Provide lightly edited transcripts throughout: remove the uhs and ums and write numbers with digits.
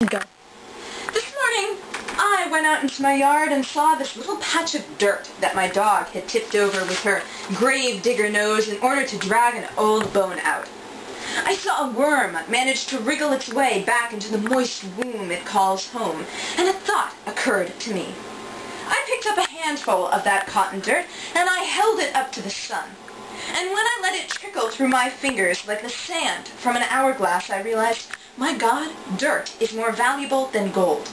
Go. This morning, I went out into my yard and saw this little patch of dirt that my dog had tipped over with her grave digger nose in order to drag an old bone out. I saw a worm manage to wriggle its way back into the moist womb it calls home, and a thought occurred to me. I picked up a handful of that cotton dirt, and I held it up to the sun. And when I let it trickle through my fingers like the sand from an hourglass, I realized, my God, dirt is more valuable than gold.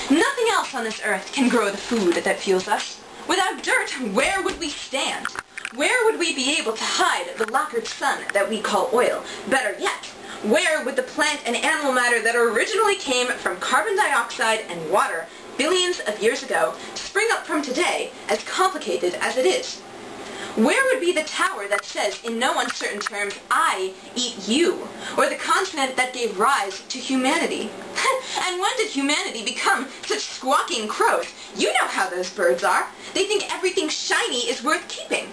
Nothing else on this earth can grow the food that fuels us. Without dirt, where would we stand? Where would we be able to hide the lacquered sun that we call oil? Better yet, where would the plant and animal matter that originally came from carbon dioxide and water billions of years ago spring up from today, as complicated as it is? Where would be the tower that says, in no uncertain terms, I eat you, or the continent that gave rise to humanity? And when did humanity become such squawking crows? You know how those birds are. They think everything shiny is worth keeping.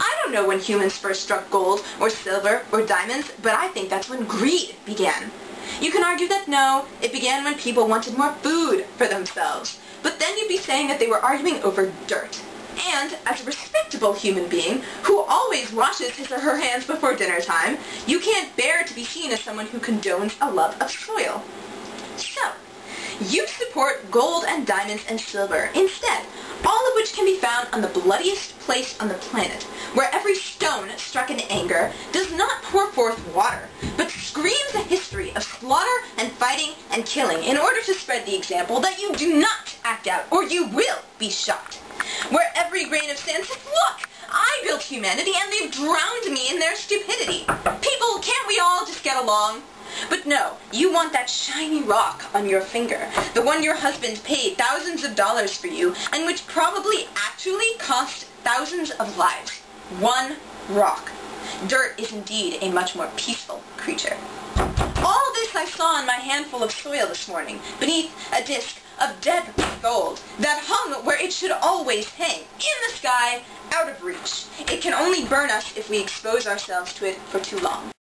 I don't know when humans first struck gold, or silver, or diamonds, but I think that's when greed began. You can argue that no, it began when people wanted more food for themselves, but then you'd be saying that they were arguing over dirt. And, as a respectable human being, who always washes his or her hands before dinner time, you can't bear to be seen as someone who condones a love of soil. So, you support gold and diamonds and silver instead, all of which can be found on the bloodiest place on the planet, where every stone struck in anger does not pour forth water, but screams a history of slaughter and fighting and killing in order to spread the example that you do not act out or you will be shot. Where every grain of sand says, look, I built humanity and they've drowned me in their stupidity. People, can't we all just get along? But no, you want that shiny rock on your finger, the one your husband paid thousands of dollars for you, and which probably actually cost thousands of lives. One rock. Dirt is indeed a much more peaceful creature. All this I saw in my handful of soil this morning, beneath a disk of dead gold that hung where it should always hang, in the sky, out of reach. It can only burn us if we expose ourselves to it for too long.